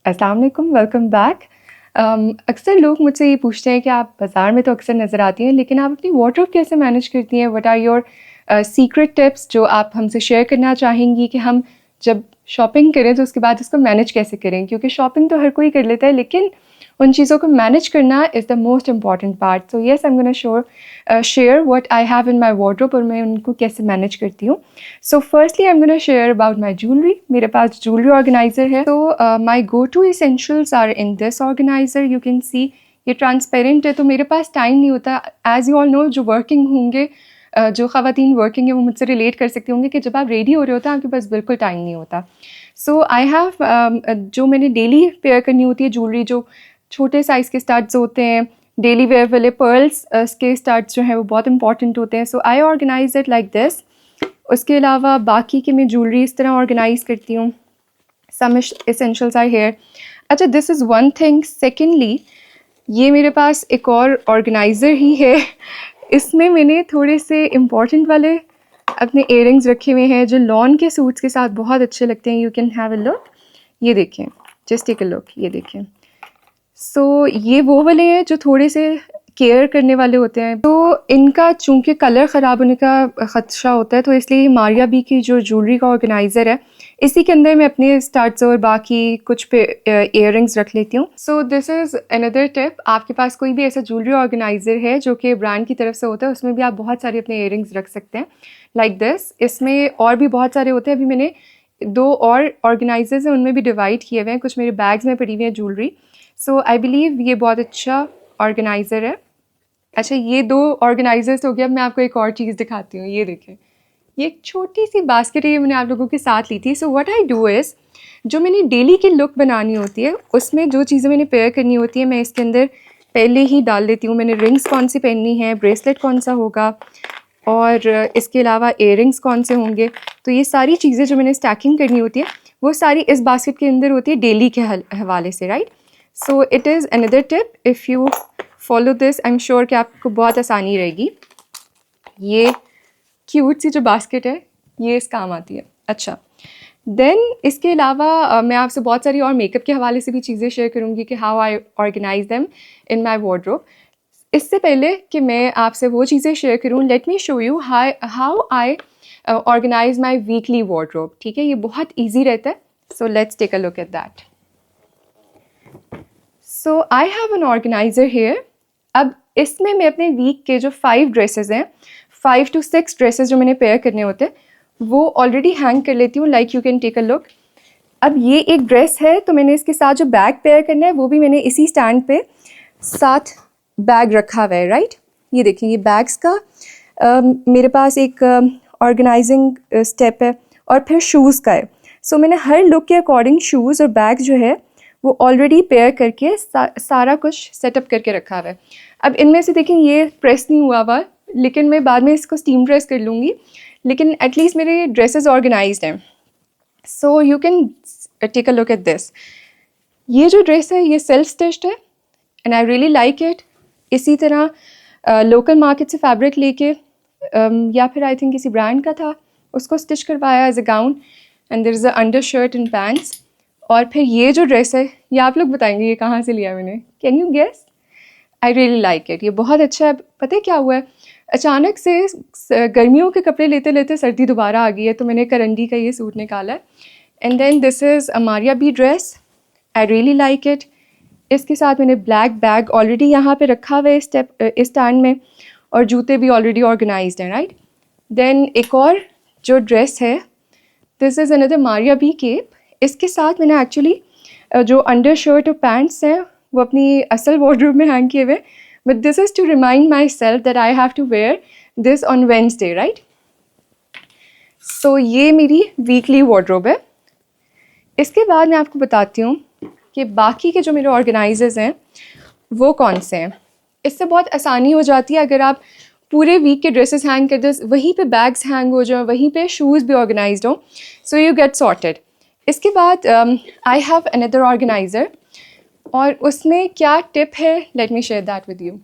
अस्सलाम वालेकुम, welcome back. अक्सर लोग मुझसे ये पूछते हैं कि आप बाज़ार में तो अक्सर नज़र आती हैं, लेकिन आप अपनी वार्डरोब कैसे मैनेज करती हैं? What are your secret tips जो आप हमसे शेयर करना चाहेंगी कि हम जब शॉपिंग करें तो उसके बाद उसको मैनेज कैसे करें? क्योंकि शॉपिंग तो हर कोई कर लेता है, लेकिन उन चीज़ों को मैनेज करना is the most important part. So yes, I am gonna share what I have in my wardrobe और मैं उनको कैसे मैनेज करती हूँ। So firstly I am gonna share about my jewellery. मेरे पास ज्वेलरी ऑर्गेनाइजर है। तो my go to essentials are in this organiser. You can see ये ट्रांसपेरेंट है, तो मेरे पास टाइम नहीं होता। एज यू ऑल नो, जो वर्किंग होंगे, जो ख़वातीन वर्किंग है वो मुझसे रिलेट कर सकते होंगे कि जब आप रेडी हो रहे होते हैं आपके पास बिल्कुल टाइम नहीं होता। सो आई हैव जो मैंने डेली पेयर करनी होती है ज्वेलरी, जो छोटे साइज़ के स्टड्स होते हैं, डेली वेयर वाले पर्ल्स के स्टड्स जो हैं वो बहुत इंपॉर्टेंट होते हैं। सो I organise it like this. उसके अलावा बाकी की मैं ज्वेलरी इस तरह ऑर्गेनाइज करती हूँ। सम एसेंशियल्स आर हेयर। अच्छा, this is one thing. Secondly, ये मेरे पास एक और ऑर्गेनाइज़र ही है। इसमें मैंने थोड़े से इम्पॉर्टेंट वाले अपने इयररिंग्स रखे हुए हैं जो लॉन के सूट्स के साथ बहुत अच्छे लगते हैं। You can have a look. ये देखें, जस्ट टेक अ लुक, ये देखें। सो ये वो वाले हैं जो थोड़े से केयर करने वाले होते हैं। तो इनका चूँकि कलर ख़राब होने का ख़दशा होता है, तो इसलिए मारिया बी की जो ज्वेलरी का ऑर्गेनाइज़र है, इसी के अंदर मैं अपने स्टड्स और बाकी कुछ पे इयररिंग्स रख लेती हूँ। So this is another tip. आपके पास कोई भी ऐसा ज्वेलरी ऑर्गेनाइज़र है जो कि ब्रांड की तरफ से होता है, उसमें भी आप बहुत सारे अपने इयररिंग्स रख सकते हैं लाइक दिस। इसमें और भी बहुत सारे होते हैं। अभी मैंने 2 और ऑर्गेनाइज़र्स हैं, उनमें भी डिवाइड किए हुए हैं। कुछ मेरे बैग्स में पड़ी हुई है ज्वेलरी। सो आई बिलीव ये बहुत अच्छा ऑर्गेनाइज़र है। अच्छा, ये 2 ऑर्गेनाइज़र्स हो गया। अब मैं आपको एक और चीज़ दिखाती हूँ। ये देखें, ये एक छोटी सी बास्केट है, ये मैंने आप लोगों के साथ ली थी। So what I do is, जो मैंने डेली की लुक बनानी होती है उसमें जो चीज़ें मैंने पेयर करनी होती है मैं इसके अंदर पहले ही डाल देती हूँ। मैंने रिंग्स कौन सी पहननी है, ब्रेसलेट कौन सा होगा, और इसके अलावा इयररिंग्स कौन से होंगे। तो ये सारी चीज़ें जो मैंने स्टैकिंग करनी होती है वो सारी इस बास्केट के अंदर होती है डेली के हवाले से, right. So it is another tip. If you follow this, I am sure कि आपको बहुत आसानी रहेगी। ये क्यूट सी जो बास्केट है ये इस काम आती है। अच्छा, देन इसके अलावा मैं आपसे बहुत सारी और मेकअप के हवाले से भी चीज़ें शेयर करूँगी कि how I organise them in my wardrobe. इससे पहले कि मैं आपसे वो चीज़ें शेयर करूँ, let me show you how I organise my weekly wardrobe. ठीक है, ये बहुत ईजी रहता है। So let's take a look at that. So I have an organiser here. अब इसमें मैं अपने वीक के जो 5 ड्रेसेस हैं, 5 to 6 ड्रेसेस जो मैंने पेयर करने होते हैं, वो ऑलरेडी हैंग कर लेती हूँ। Like you can take a look. अब ये एक ड्रेस है, तो मैंने इसके साथ जो बैग पेयर करना है वो भी मैंने इसी स्टैंड पे साथ बैग रखा हुआ है, राइट। ये देखिए, ये बैग्स का मेरे पास एक ऑर्गेनाइजिंग स्टेप है, और फिर शूज़ का है। सो मैंने हर लुक के अकॉर्डिंग शूज़ और बैग जो है वो ऑलरेडी पेयर करके सारा कुछ सेटअप करके रखा हुआ है। अब इनमें से देखें, ये प्रेस नहीं हुआ हुआ, लेकिन मैं बाद में इसको स्टीम प्रेस कर लूँगी, लेकिन एटलीस्ट मेरे ड्रेसेस ऑर्गेनाइज्ड हैं। So you can take a look at this. ये जो ड्रेस है ये सेल्फ स्टिच्ड है and I really like it. इसी तरह लोकल मार्केट से फैब्रिक लेके या फिर आई थिंक किसी ब्रांड का था, उसको स्टिच करवाया as a gown, and there is a undershirt and pants. और फिर ये जो ड्रेस है, ये आप लोग बताएंगे ये कहाँ से लिया मैंने। Can you guess? I really like it. ये बहुत अच्छा है। पता है क्या हुआ है, अचानक से गर्मियों के कपड़े लेते लेते सर्दी दोबारा आ गई है, तो मैंने करंडी का ये सूट निकाला है। And then this is a Maria B dress. I really like it. इसके साथ मैंने ब्लैक बैग ऑलरेडी यहाँ पे रखा हुआ है इस स्टैंड में, और जूते भी ऑलरेडी ऑर्गेनाइज्ड हैं, राइट। देन एक और जो ड्रेस है, this is another Maria B cape. इसके साथ मैंने एक्चुअली जो अंडर शर्ट और पैंट्स हैं वो अपनी असल वार्डरोब में हैंग किए हुए, but this is to remind myself that I have to wear this on Wednesday, right. So ये मेरी वीकली वार्डरोब है। इसके बाद मैं आपको बताती हूँ कि बाकी के जो मेरे ऑर्गेनाइजर्स हैं वो कौन से हैं। इससे बहुत आसानी हो जाती है अगर आप पूरे वीक के ड्रेसेस हैंग कर दो, वहीं पे बैग्स हैंग हो जाए, वहीं पे शूज़ भी ऑर्गेनाइज्ड हो, सो यू गेट सॉर्टेड। इसके बाद आई हैव अनदर ऑर्गेनाइज़र, और उसमें क्या टिप है, let me share that with you.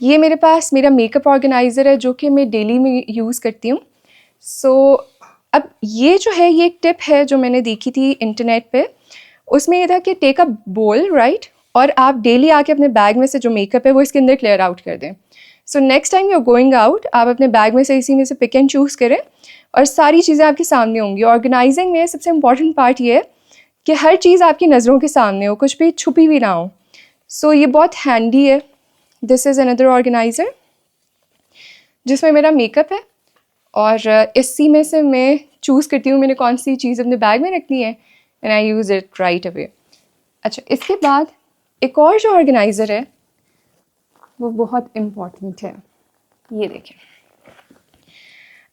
ये मेरे पास मेरा मेकअप ऑर्गेनाइज़र है जो कि मैं डेली में यूज़ करती हूँ। सो अब ये जो है ये एक टिप है जो मैंने देखी थी इंटरनेट पे। उसमें ये था कि टेक अ बोल, राइट, और आप डेली आके अपने बैग में से जो मेकअप है वो इसके अंदर क्लियर आउट कर दें। So next time you are going out, आप अपने बैग में से इसी में से पिक एंड चूज़ करें और सारी चीज़ें आपके सामने होंगी। ऑर्गेनाइजिंग में सबसे इम्पॉर्टेंट पार्ट ये है कि हर चीज़ आपकी नज़रों के सामने हो, कुछ भी छुपी हुई ना हो। सो ये बहुत हैंडी है। दिस इज़ अनदर ऑर्गेनाइज़र जिसमें मेरा मेकअप है और इसी में से मैं चूज़ करती हूँ मैंने कौन सी चीज़ अपने बैग में रखनी है and I use it right away. अच्छा, इसके बाद एक और जो ऑर्गेनाइज़र है वो बहुत इम्पॉर्टेंट है, ये देखें।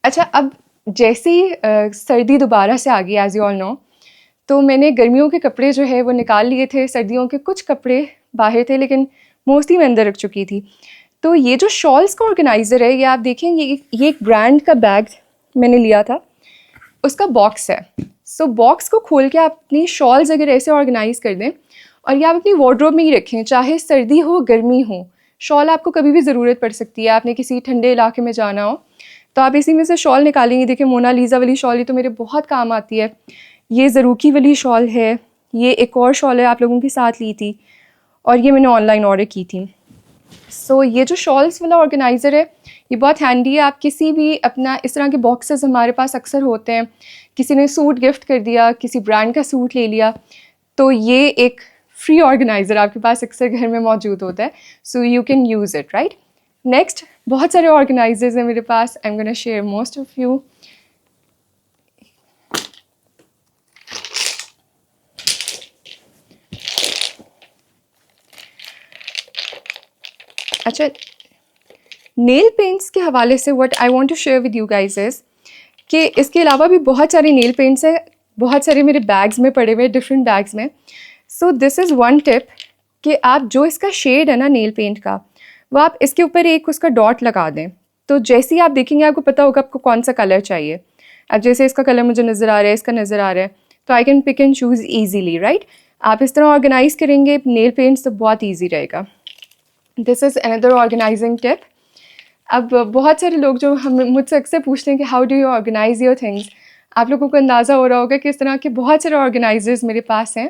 अच्छा, अब जैसे ही सर्दी दोबारा से आ गई एज यू ऑल नो, तो मैंने गर्मियों के कपड़े जो है वो निकाल लिए थे, सर्दियों के कुछ कपड़े बाहर थे लेकिन मोस्टली मैं अंदर रख चुकी थी। तो ये जो शॉल्स का ऑर्गेनाइज़र है, ये आप देखें, ये एक ब्रांड का बैग मैंने लिया था, उसका बॉक्स है। सो बॉक्स को खोल के आप अपनी शॉल्स अगर ऐसे ऑर्गेनाइज़ कर दें और ये आप अपनी वार्डरोब में ही रखें, चाहे सर्दी हो गर्मी हो, शॉल आपको कभी भी ज़रूरत पड़ सकती है। आपने किसी ठंडे इलाके में जाना हो तो आप इसी में से शॉल निकालेंगे। देखिए, मोनालिसा वाली शॉल ये तो मेरे बहुत काम आती है। ये ज़रूकी वाली शॉल है, ये एक और शॉल है आप लोगों के साथ ली थी और ये मैंने ऑनलाइन ऑर्डर की थी। सो ये जो शॉल्स वाला ऑर्गेनाइज़र है ये बहुत हैंडी है। आप किसी भी अपना इस तरह के बॉक्सेस हमारे पास अक्सर होते हैं, किसी ने सूट गिफ्ट कर दिया, किसी ब्रांड का सूट ले लिया, तो ये एक फ्री ऑर्गेनाइज़र आपके पास अक्सर घर में मौजूद होता है। So you can use it, right. Next, बहुत सारे ऑर्गेनाइजर्स हैं मेरे पास। I am gonna share most of you. अच्छा, नेल पेंट्स के हवाले से what I want to share with you guys is कि इसके अलावा भी बहुत सारे नेल पेंट्स हैं, बहुत सारे मेरे बैग्स में पड़े हुए, डिफरेंट बैग्स में। So this is one tip कि आप जो इसका शेड है ना नेल पेंट का, वो आप इसके ऊपर एक उसका डॉट लगा दें, तो जैसे ही आप देखेंगे आपको पता होगा आपको कौन सा कलर चाहिए। अब जैसे इसका कलर मुझे नज़र आ रहा है, इसका नज़र आ रहा है, तो I can pick and choose easily, right. आप इस तरह ऑर्गेनाइज़ करेंगे नेल पेंट्स तो बहुत ईजी रहेगा। This is another organising tip. अब बहुत सारे लोग जो हम मुझसे अक्सर पूछते हैं कि how do you organise your things, आप लोगों को अंदाज़ा हो रहा होगा कि इस तरह के बहुत सारे ऑर्गेनाइजर्स मेरे पास हैं।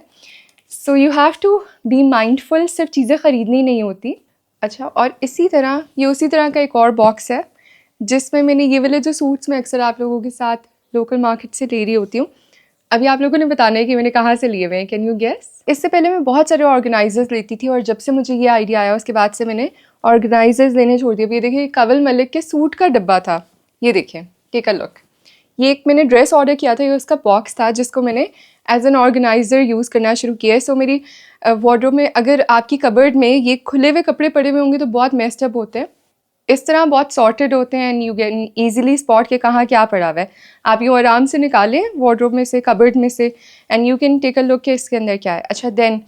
So you have to be mindful, सिर्फ चीज़ें ख़रीदनी नहीं होती। अच्छा, और इसी तरह ये उसी तरह का एक और बॉक्स है जिसमें मैंने ये वाले जो सूट्स मैं अक्सर आप लोगों के साथ लोकल मार्केट से ले रही होती हूँ, अभी आप लोगों ने बताना है कि मैंने कहाँ से लिए हुए हैं। Can you guess? इससे पहले मैं बहुत सारे ऑर्गेनाइजर्स लेती थी और जब से मुझे ये आइडिया आया उसके बाद से मैंने ऑर्गेनाइजर्स लेने छोड़ दिए। ये देखिए, कंवल मलिक के सूट का डब्बा था, ये देखिए, टेक अ लुक। ये एक मैंने ड्रेस ऑर्डर किया था, ये उसका बॉक्स था जिसको मैंने एज एन ऑर्गेनाइज़र यूज़ करना शुरू किया है। सो मेरी वार्डरोब में अगर आपकी कबर्ड में ये खुले हुए कपड़े पड़े हुए होंगे तो बहुत मेस्ड अप होते हैं, इस तरह बहुत सॉर्टेड होते हैं and you can easily spot के कहाँ क्या पड़ा हुआ है। आप यूँ आराम से निकालें वार्डरोब में से, कबर्ड में से, and you can take a look कि इसके अंदर क्या है। अच्छा, देन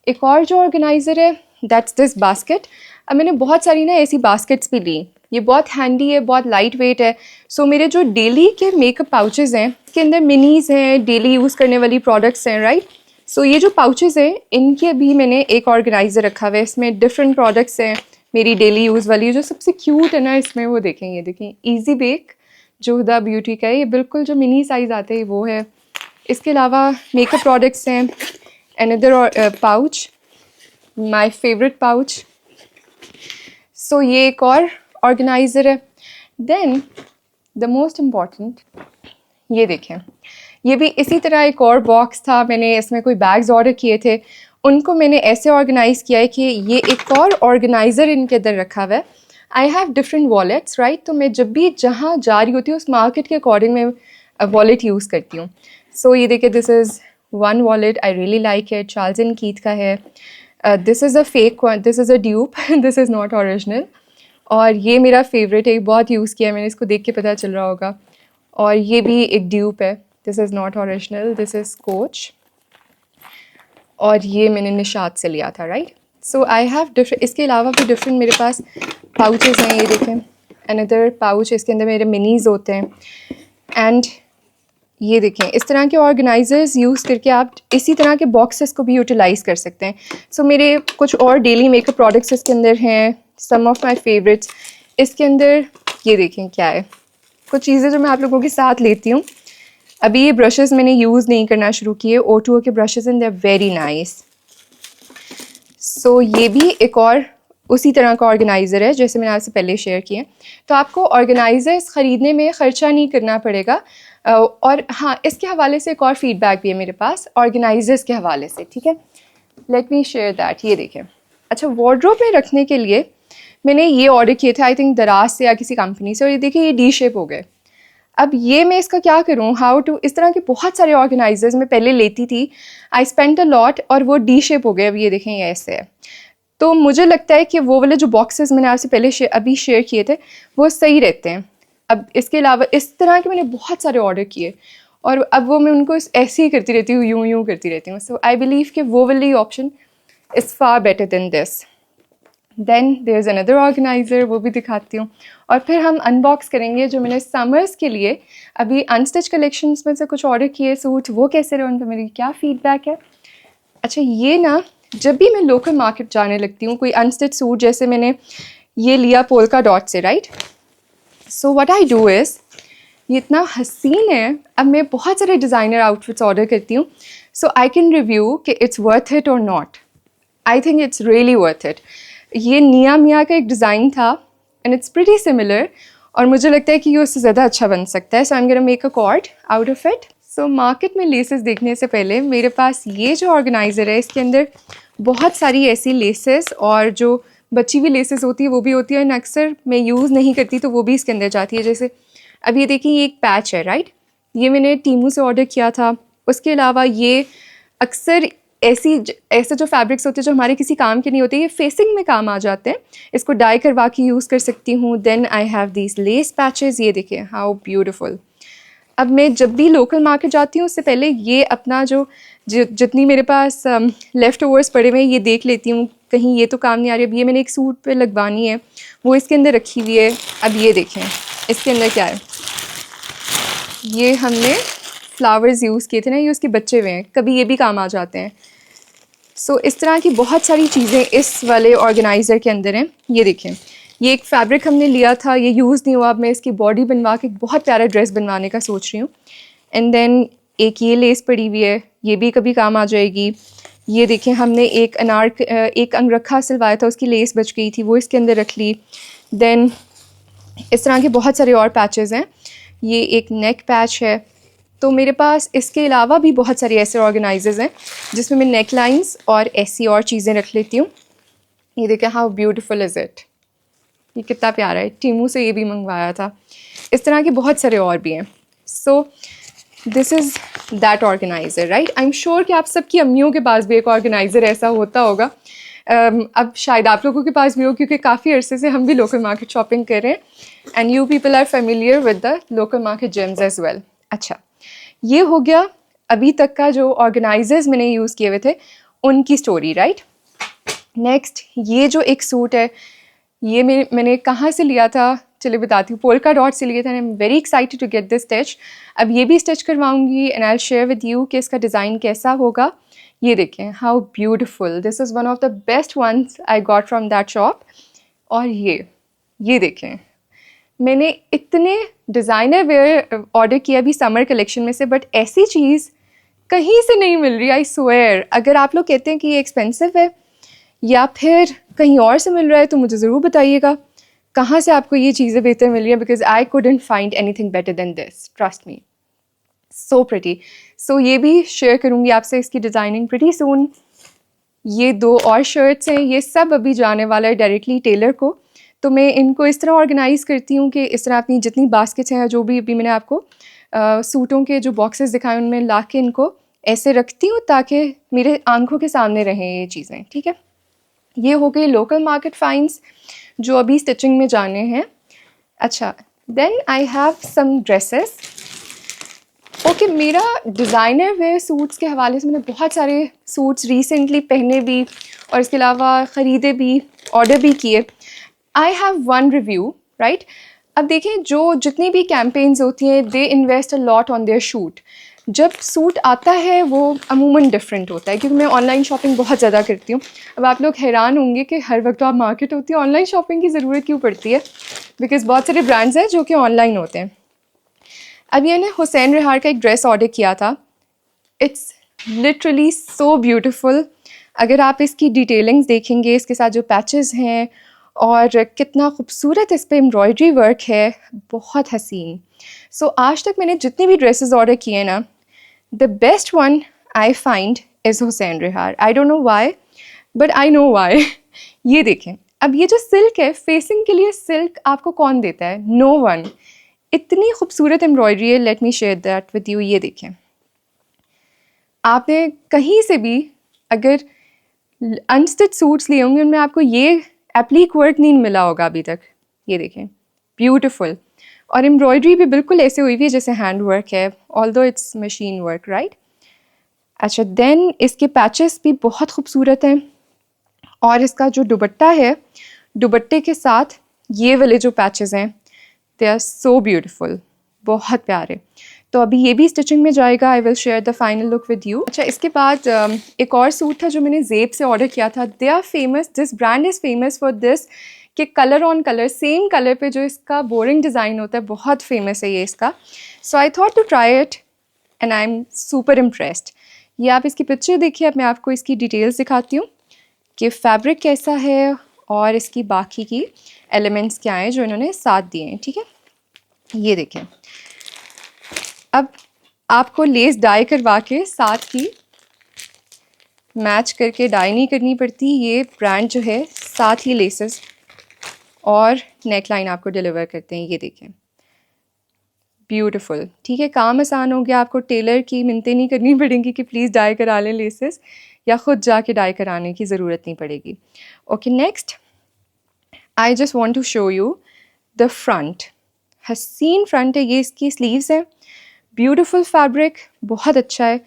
एक और जो ऑर्गेनाइज़र है दैट्स दिस बास्केट। अब मैंने बहुत सारी ना ऐसी बास्केट्स भी ली, ये बहुत हैंडी है, बहुत लाइट वेट है। सो मेरे जो डेली के मेकअप पाउचेज़ हैं इसके अंदर मिनीज़ हैं, डेली यूज़ करने वाली प्रोडक्ट्स हैं, राइट। सो ये जो पाउचेज़ हैं इनके भी मैंने एक ऑर्गेनाइज़र रखा हुआ है, इसमें डिफरेंट प्रोडक्ट्स हैं मेरी डेली यूज़ वाली। जो सबसे क्यूट है ना इसमें वो देखें, ये देखें, ईजी बेक जो हुदा ब्यूटी का है, ये बिल्कुल जो मिनी साइज़ आते हैं वो है। इसके अलावा मेकअप प्रोडक्ट्स हैं, another pouch, my favourite pouch. So ये एक और ऑर्गेनाइज़र है। देन द मोस्ट इम्पॉर्टेंट, ये देखें, ये भी इसी तरह एक और बॉक्स था, मैंने इसमें कोई बैग्स ऑर्डर किए थे, उनको मैंने ऐसे ऑर्गेनाइज़ किया है कि ये एक और ऑर्गेनाइज़र इनके अंदर रखा हुआ है। I have different wallets, right, तो मैं जब भी जहाँ जा रही होती हूँ उस मार्केट के अकॉर्डिंग मैं वॉलेट यूज़ करती हूँ। सो ये देखिए, this is one wallet, I really like it, Charles and Keith का है। This is a fake one, this is a dupe, this is not original. और ये मेरा फेवरेट है, बहुत यूज़ किया है मैंने, इसको देख के पता चल रहा होगा। और ये भी एक ड्यूप है, this is not original, this is coach, और ये मैंने निशात से लिया था, right. So I have different, इसके अलावा भी डिफरेंट मेरे पास पाउचेस हैं, ये देखें, अनदर पाउच, इसके अंदर मेरे मिनीज़ होते हैं। एंड ये देखें, इस तरह के ऑर्गेनाइजर्स यूज़ करके आप इसी तरह के बॉक्सेस को भी यूटिलाइज़ कर सकते हैं। सो मेरे कुछ और डेली मेकअप प्रोडक्ट्स इसके अंदर हैं, सम ऑफ माई फेवरेट्स। इसके अंदर ये देखें क्या है, कुछ चीज़ें जो मैं आप लोगों के साथ लेती हूँ। अभी ये ब्रशेस मैंने यूज़ नहीं करना शुरू किए, O2O के brushes and they are very nice. So ये भी एक और उसी तरह का ऑर्गेनाइज़र है जैसे मैंने आपसे पहले शेयर किए। तो आपको ऑर्गेनाइज़र्स ख़रीदने में ख़र्चा नहीं करना पड़ेगा। और हाँ, इसके हवाले से एक और फीडबैक भी है मेरे पास ऑर्गेनाइज़र्स के हवाले से, ठीक है। Let me share that. ये देखें, अच्छा वार्डरोब में रखने के लिए मैंने ये ऑर्डर किए थे आई थिंक दराज से या किसी कंपनी से, और ये देखिए ये डी शेप हो गए। अब ये मैं इसका क्या करूँ, हाउ टू, इस तरह के बहुत सारे ऑर्गेनाइजर्स मैं पहले लेती थी, आई स्पेंट अ लॉट, और वो डी शेप हो गए। अब ये देखें ये ऐसे है। तो मुझे लगता है कि वो वाले जो बॉक्सेस मैंने आपसे पहले अभी शेयर किए थे वो सही रहते हैं। अब इसके अलावा इस तरह के मैंने बहुत सारे ऑर्डर किए, और अब वो मैं उनको ऐसे ही करती रहती हूँ, यूँ यूँ करती रहती हूँ। सो आई बिलीव कि वो वाली option is far better than this. Then there is another organiser, वो भी दिखाती हूँ। और फिर हम अनबॉक्स करेंगे जो मैंने समर्स के लिए अभी अनस्टिच कलेक्शंस में से कुछ ऑर्डर किए सूट, वो कैसे रहे, उन पर मेरी क्या फ़ीडबैक है। अच्छा ये ना, जब भी मैं लोकल मार्केट जाने लगती हूँ कोई अनस्टिच सूट, जैसे मैंने ये लिया पोल्का डॉट से, right. So what I do is, ये इतना हसीन है, अब मैं बहुत सारे डिज़ाइनर आउटफिट्स ऑर्डर करती हूँ, सो आई कैन रिव्यू कि इट्स वर्थ इट और not. I think it's really worth it. ये निया मिया का एक डिज़ाइन था एंड इट्स प्रीटी सिमिलर, और मुझे लगता है कि ये उससे ज़्यादा अच्छा बन सकता है। So I am gonna make a cord out of it. So market में लेसेस देखने से पहले मेरे पास ये जो ऑर्गेनाइज़र है, इसके अंदर बहुत सारी ऐसी लेसेस, और जो बची हुई लेसेस होती है वो भी होती है, एंड अक्सर मैं यूज़ नहीं करती तो वो भी इसके अंदर जाती है। जैसे अब ये देखिए ये एक पैच है, राइट, ये मैंने टीमू से ऑर्डर किया था। उसके अलावा ये अक्सर ऐसे जो फैब्रिक्स होते हैं जो हमारे किसी काम के नहीं होते, ये फेसिंग में काम आ जाते हैं, इसको डाई करवा के यूज़ कर सकती हूँ। Then I have these lace patches, ये देखिए हाउ ब्यूटिफुल। अब मैं जब भी लोकल मार्केट जाती हूँ उससे पहले ये अपना जितनी मेरे पास लेफ़्ट ओवर्स पड़े हुए हैं ये देख लेती हूँ, कहीं ये तो काम नहीं आ रही। अब ये मैंने एक सूट पे लगवानी है, वो इसके अंदर रखी हुई है। अब ये देखें इसके अंदर क्या है, ये हमने फ्लावर्स यूज़ किए थे ना, ये उसके बच्चे हुए हैं, कभी ये भी काम आ जाते हैं। सो इस तरह की बहुत सारी चीज़ें इस वाले ऑर्गेनाइज़र के अंदर हैं। ये देखें, ये एक फैब्रिक हमने लिया था, ये यूज़ नहीं हुआ, अब मैं इसकी बॉडी बनवा के एक बहुत प्यारा ड्रेस बनवाने का सोच रही हूँ। एंड देन एक ये लेस पड़ी हुई है, ये भी कभी काम आ जाएगी। ये देखें हमने एक अंगरखा सिलवाया था, उसकी लेस बच गई थी, वो इसके अंदर रख ली। देन इस तरह के बहुत सारे और पैचेस हैं, ये एक नेक पैच है। तो मेरे पास इसके अलावा भी बहुत सारे ऐसे ऑर्गेनाइजर्स हैं जिसमें मैं नेक लाइन्स और ऐसी और चीज़ें रख लेती हूँ। ये देखें हाउ ब्यूटीफुल इज़ इट, ये कितना प्यारा है, टीमू से ये भी मंगवाया था। इस तरह के बहुत सारे और भी हैं। So this is that organiser, right. I am sure कि आप सबकी अम्मियों के पास भी एक ऑर्गेनाइज़र ऐसा होता होगा। अब शायद आप लोगों के पास भी हो, क्योंकि काफ़ी अरसे से हम भी लोकल मार्केट शॉपिंग कर रहे हैं and you people are familiar with the local market gems as well. अच्छा ये हो गया अभी तक का जो ऑर्गेनाइजर्स मैंने यूज़ किए हुए थे उनकी स्टोरी, राइट। नेक्स्ट ये जो एक सूट है, ये मैंने कहाँ से लिया था, चलिए बताती हूँ, पोल्का डॉट से लिया था। I am very excited to get this stitch. अब ये भी स्टिच करवाऊंगी and I will share with you कि इसका डिज़ाइन कैसा होगा। ये देखें how beautiful, this is one of the best ones I got from that shop. और ये देखें, मैंने इतने डिज़ाइनर वेयर ऑर्डर किया अभी समर कलेक्शन में से, बट ऐसी चीज़ कहीं से नहीं मिल रही, आई स्वेयर। अगर आप लोग कहते हैं कि ये एक्सपेंसिव है या फिर कहीं और से मिल रहा है तो मुझे ज़रूर बताइएगा कहाँ से आपको ये चीज़ें बेहतर मिल रही हैं, because I couldn't find anything better than this, trust me, so pretty. So ये भी शेयर करूँगी आपसे इसकी डिज़ाइनिंग प्रिटी सून। ये 2 और शर्ट्स हैं, ये सब अभी जाने वाला है डायरेक्टली टेलर को। तो मैं इनको इस तरह ऑर्गेनाइज़ करती हूँ कि इस तरह अपनी जितनी बास्केट्स हैं, जो भी अभी मैंने आपको सूटों के जो बॉक्सेस दिखाए उनमें ला के इनको ऐसे रखती हूँ ताकि मेरे आंखों के सामने रहें ये चीज़ें, ठीक है। ये हो गई लोकल मार्केट फाइंड्स जो अभी स्टिचिंग में जाने हैं। अच्छा then I have some dresses. Okay मेरा डिज़ाइनर वेयर सूट्स के हवाले से मैंने बहुत सारे सूट्स रिसेंटली पहने भी और इसके अलावा ख़रीदे भी, ऑर्डर भी किए। I have one review, right. अब देखें जो जितनी भी कैंपेन्स होती हैं they invest a lot on their shoot. जब सूट आता है वो अमूमन डिफरेंट होता है, क्योंकि मैं ऑनलाइन शॉपिंग बहुत ज़्यादा करती हूँ। अब आप लोग हैरान होंगे कि हर वक्त आप मार्केट होती है, ऑनलाइन शॉपिंग की ज़रूरत क्यों पड़ती है, बिकॉज़ बहुत सारे ब्रांड्स हैं जो कि ऑनलाइन होते हैं। अब मैंने हुसैन रिहार का एक ड्रेस ऑर्डर किया था। It's literally so beautiful. अगर आप इसकी डिटेलिंग्स देखेंगे, इसके साथ जो पैचेस हैं और कितना खूबसूरत इस पर एम्ब्रॉयडरी वर्क है, बहुत हसीन। सो आज तक मैंने जितने भी ड्रेसेस ऑर्डर किए ना, the best one I find is Hussain Rehar. I don't know why, but I know why. ये देखें, अब ये जो सिल्क है, फेसिंग के लिए सिल्क आपको कौन देता है? No one. इतनी खूबसूरत एम्ब्रॉयडरी है, let me share that with you. ये देखें, आपने कहीं से भी अगर अनस्टिच सूट्स लिए होंगे, उनमें आपको ये एप्लीक वर्क नहीं मिला होगा अभी तक। ये देखें, ब्यूटीफुल। और एम्ब्रॉयडरी भी बिल्कुल ऐसे हुई हुई है जैसे हैंड वर्क है, although it's machine work, right. अच्छा, देन इसके पैचेस भी बहुत खूबसूरत हैं। और इसका जो दुपट्टा है, दुपट्टे के साथ ये वाले जो पैचेस हैं, दे आर सो ब्यूटीफुल, बहुत प्यारे। तो अभी ये भी स्टिचिंग में जाएगा। आई will share the final look with you. अच्छा, इसके बाद एक और सूट था जो मैंने ज़ेब से ऑर्डर किया था। They are famous, this brand is famous for this कि colour on colour, same colour पे जो इसका बोरिंग डिज़ाइन होता है, बहुत फेमस है ये इसका। So I thought to try it and I am super impressed. ये आप इसकी पिक्चर देखिए, अब मैं आपको इसकी डिटेल्स दिखाती हूँ कि फैब्रिक कैसा है और इसकी बाकी की एलिमेंट्स क्या हैं जो इन्होंने साथ दिए हैं, ठीक है। ये देखें, अब आपको लेस डाई करवा के साथ ही मैच करके डाई नहीं करनी पड़ती। ये ब्रांड जो है साथ ही लेसेस और नेकलाइन आपको डिलीवर करते हैं। ये देखें, ब्यूटीफुल, ठीक है। काम आसान हो गया, आपको टेलर की मिन्नतें नहीं करनी पड़ेंगी कि प्लीज़ डाई करा लें लेसेस, या ख़ुद जाके डाई कराने की ज़रूरत नहीं पड़ेगी। Okay, next I just want to show you the front. हसीन फ्रंट है, ये इसकी स्लीव्स हैं, ब्यूटीफुल फैब्रिक, बहुत अच्छा है।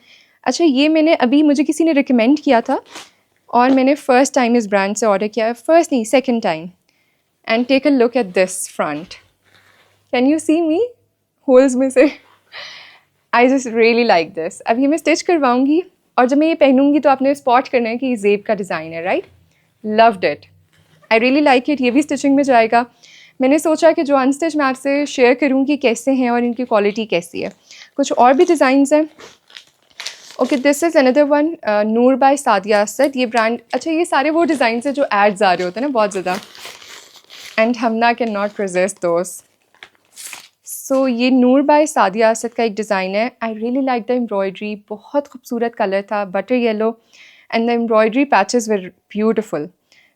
अच्छा, ये मैंने अभी, मुझे किसी ने रिकमेंड किया था और मैंने फ़र्स्ट टाइम इस ब्रांड से ऑर्डर किया है, फ़र्स्ट नहीं second time. And take a look at this front, can you see me holes में से? I just really like this. अब ये मैं स्टिच करवाऊँगी और जब मैं ये पहनूँगी तो आपने स्पॉट करना है कि ये ज़ेब का डिज़ाइन है, right. Loved it, I really like it. ये भी स्टिचिंग में जाएगा। मैंने सोचा कि जो अनस्टिच मैं आपसे शेयर करूँ कि कैसे हैं और इनकी क्वालिटी कैसी है। कुछ और भी डिज़ाइंस हैं। Okay, this is another one, Noor by Sadia Asad, ये ब्रांड। अच्छा, ये सारे वो डिज़ाइंस हैं जो एड्स आ रहे होते हैं ना बहुत ज़्यादा, एंड हमना can not resist those. So ये नूर बाय सादिया असद का एक डिज़ाइन है। I really like the embroidery, बहुत खूबसूरत कलर था, butter yellow, and the embroidery patches were beautiful.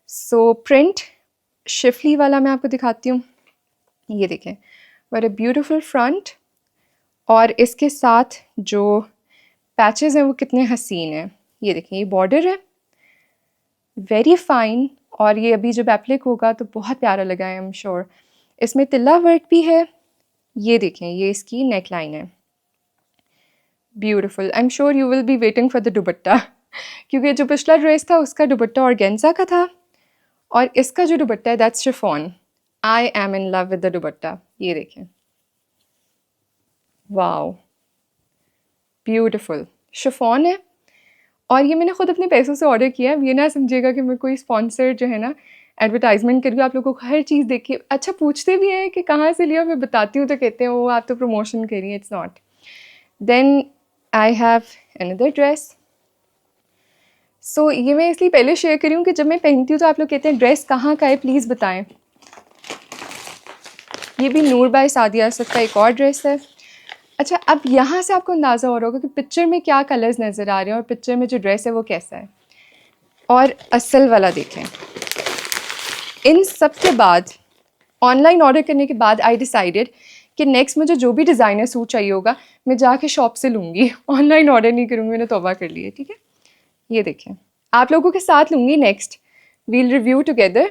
So print schiffli वाला मैं आपको दिखाती हूँ। ये देखें, व्हाट अ ब्यूटीफुल फ्रंट, और इसके साथ जो पैचेस हैं वो कितने हसीन हैं। ये देखें, ये बॉर्डर है, वेरी फाइन, और ये अभी जब एप्लिक होगा तो बहुत प्यारा लगा है, आई एम श्योर। इसमें तिल्ला वर्क भी है। ये देखें, ये इसकी नेक लाइन है, beautiful. I am sure you will be waiting for the दुपट्टा, क्योंकि जो पिछला ड्रेस था उसका दुपट्टा ऑर्गेन्जा का था और इसका जो दुपट्टा है that's chiffon. I am in love with the दुपट्टा। ये देखें, वाओ, ब्यूटीफुल शिफॉन है। और ये मैंने ख़ुद अपने पैसों से ऑर्डर किया है। ये ना समझिएगा कि मैं कोई स्पॉन्सर जो है ना एडवर्टाइजमेंट कर रही हूँ। आप लोगों को हर चीज़ देखिए, अच्छा पूछते भी हैं कि कहाँ से लिया, मैं बताती हूँ तो कहते हैं वो आप तो प्रमोशन करिए, it's not. Then I have another dress. So ये मैं इसलिए पहले शेयर करी हूँ कि जब मैं पहनती हूँ तो आप लोग कहते हैं ड्रेस कहाँ का है, प्लीज़ बताएं। ये भी नूर बाय सादिया असद का एक और ड्रेस है। अच्छा, अब यहाँ से आपको अंदाज़ा हो रहा होगा कि पिक्चर में क्या कलर्स नज़र आ रहे हैं और पिक्चर में जो ड्रेस है वो कैसा है, और असल वाला देखें। इन सब के बाद, ऑनलाइन ऑर्डर करने के बाद, आई डिसाइडेड कि नेक्स्ट मुझे जो भी डिज़ाइनर सूट चाहिए होगा मैं जाके शॉप से लूँगी, ऑनलाइन ऑर्डर नहीं करूँगी। मैंने तौबा कर ली है, ठीक है। ये देखें, आप लोगों के साथ लूँगी नेक्स्ट, वील रिव्यू टुगेदर।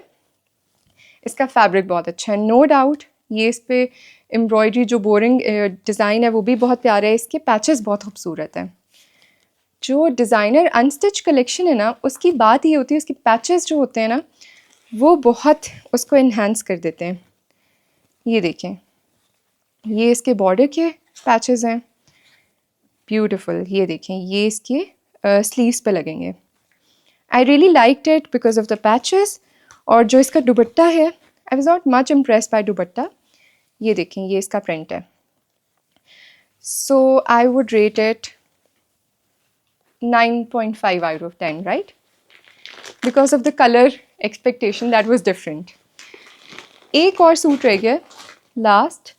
इसका फैब्रिक बहुत अच्छा है, नो डाउट। ये इस पर एम्ब्रॉयडरी जो बोरिंग डिज़ाइन है वो भी बहुत प्यारा है। इसके पैचेस बहुत खूबसूरत हैं। जो डिज़ाइनर अनस्टिच कलेक्शन है ना, उसकी बात ये होती है, उसके पैचेस जो होते हैं ना वो बहुत उसको इन्हांस कर देते हैं। ये देखें, ये इसके बॉर्डर के पैचेस हैं, ब्यूटीफुल। ये देखें, ये इसके स्लीव्स पे लगेंगे। I really liked it because of the patches. और जो इसका दुपट्टा है, I was not much impressed by दुपट्टा। ये देखें, ये इसका प्रिंट है। So I would rate it 9.5 out of 10, right? Because of the color expectation that was different. एक और सूट रह गया लास्ट,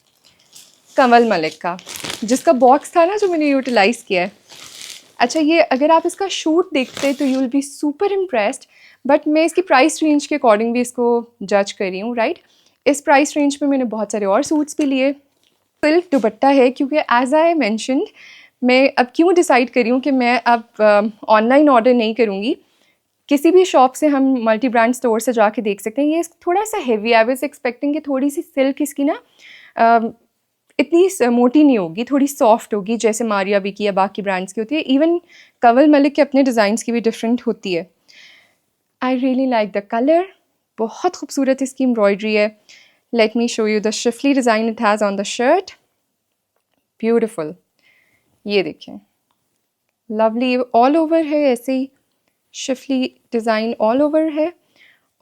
कमल मलिक का, जिसका बॉक्स था ना जो मैंने यूटिलाइज़ किया है। अच्छा, ये अगर आप इसका शूट देखते तो you will be super impressed, but मैं इसकी प्राइस रेंज के अकॉर्डिंग भी इसको जज कर रही हूँ, राइट। इस प्राइस रेंज में मैंने बहुत सारे और सूट्स भी लिए। सिल्क दुपट्टा है, क्योंकि एज आई मैंशनड मैं अब क्यों डिसाइड करी हूँ कि मैं अब ऑनलाइन ऑर्डर नहीं करूँगी, किसी भी शॉप से हम मल्टी ब्रांड स्टोर से जाके देख सकते हैं। ये थोड़ा सा हेवी, आई वाज एक्सपेक्टिंग कि थोड़ी सी सिल्क इसकी ना इतनी मोटी नहीं होगी, थोड़ी सॉफ्ट होगी जैसे मारिया विकी या बाकी ब्रांड्स की होती है। इवन कंवल मलिक के अपने डिज़ाइंस की भी डिफरेंट होती है। I really like the colour, बहुत खूबसूरत इसकी एम्ब्रॉयडरी है। Let me show you the schiffli design it has on the shirt, beautiful. ये देखें, लवली, ऑल ओवर है ऐसे ही शिफली डिज़ाइन ऑल ओवर है,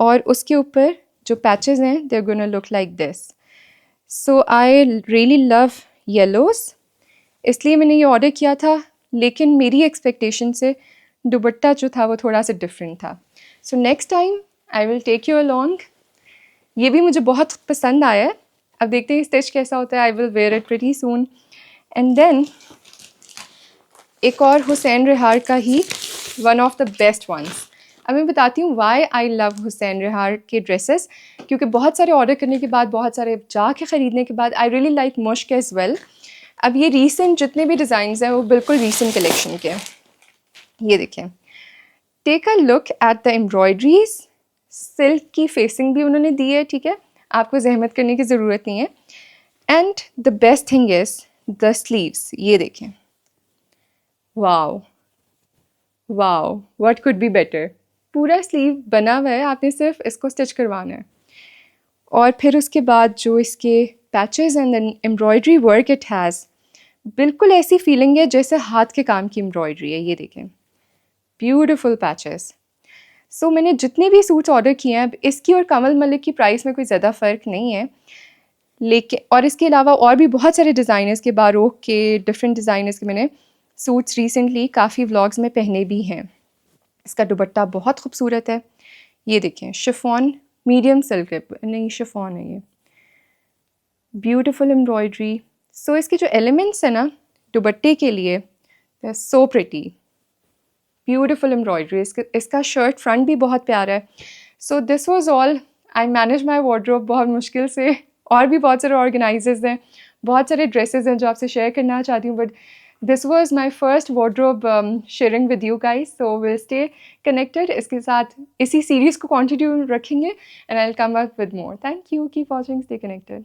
और उसके ऊपर जो पैचेस हैं they are gonna look like this. So I really love yellows, इसलिए मैंने ये ऑर्डर किया था, लेकिन मेरी एक्सपेक्टेशन से दुपट्टा जो था वो थोड़ा सा डिफरेंट था। So next time I will take you along. ये भी मुझे बहुत पसंद आया है, अब देखते हैं स्टिच कैसा होता है। I will wear it pretty soon. And then एक और हुसैन रिहार का ही one of the best ones. अब मैं बताती हूँ why I love Hussain Rehar के ड्रेसेस, क्योंकि बहुत सारे ऑर्डर करने के बाद, बहुत सारे जाके ख़रीदने के बाद, आई रियली लाइक मुश्क एज़ वेल। अब ये रीसेंट जितने भी डिज़ाइंस हैं वो बिल्कुल रीसेंट कलेक्शन के हैं। ये देखें, take a look at the embroideries, silk की फेसिंग भी उन्होंने दी है, ठीक है, आपको जहमत करने की ज़रूरत नहीं है। And the best thing is the sleeves, ये देखें, wow wow, what could be better. पूरा स्लीव बना हुआ है, आपने सिर्फ इसको स्टिच करवाना है। और फिर उसके बाद जो इसके patches and embroidery work it has, बिल्कुल ऐसी फीलिंग है जैसे हाथ के काम की एम्ब्रॉयडरी है। ये देखें, ब्यूटिफुल पैचेस। सो मैंने जितने भी सूट्स ऑर्डर किए हैं, इसकी और कमल मलिक की प्राइस में कोई ज़्यादा फ़र्क नहीं है, लेकिन और इसके अलावा और भी बहुत सारे डिज़ाइनर्स के, बारोक के, डिफरेंट डिज़ाइनर्स के मैंने सूट्स रिसेंटली काफ़ी व्लॉग्स में पहने भी हैं। इसका दुपट्टा बहुत खूबसूरत है, ये देखें, शिफॉन मीडियम सिल्क है, नहीं शिफॉन है ये, ब्यूटीफुल एम्ब्रॉयडरी। सो इसके जो एलिमेंट्स हैं ना दुपट्टे के लिए, they are so pretty, beautiful embroidery. इसका शर्ट फ्रंट भी बहुत प्यारा है। So this was all. I manage my wardrobe बहुत मुश्किल से, और भी बहुत सारे ऑर्गेनाइजर्स हैं, बहुत सारे ड्रेसेस हैं जो आपसे शेयर करना चाहती हूँ, but this was my first wardrobe sharing with you guys. So will stay connected, इसके साथ इसी सीरीज़ को कंटिन्यू रखेंगे, and I will come up with more. Thank you, keep watching, stay connected.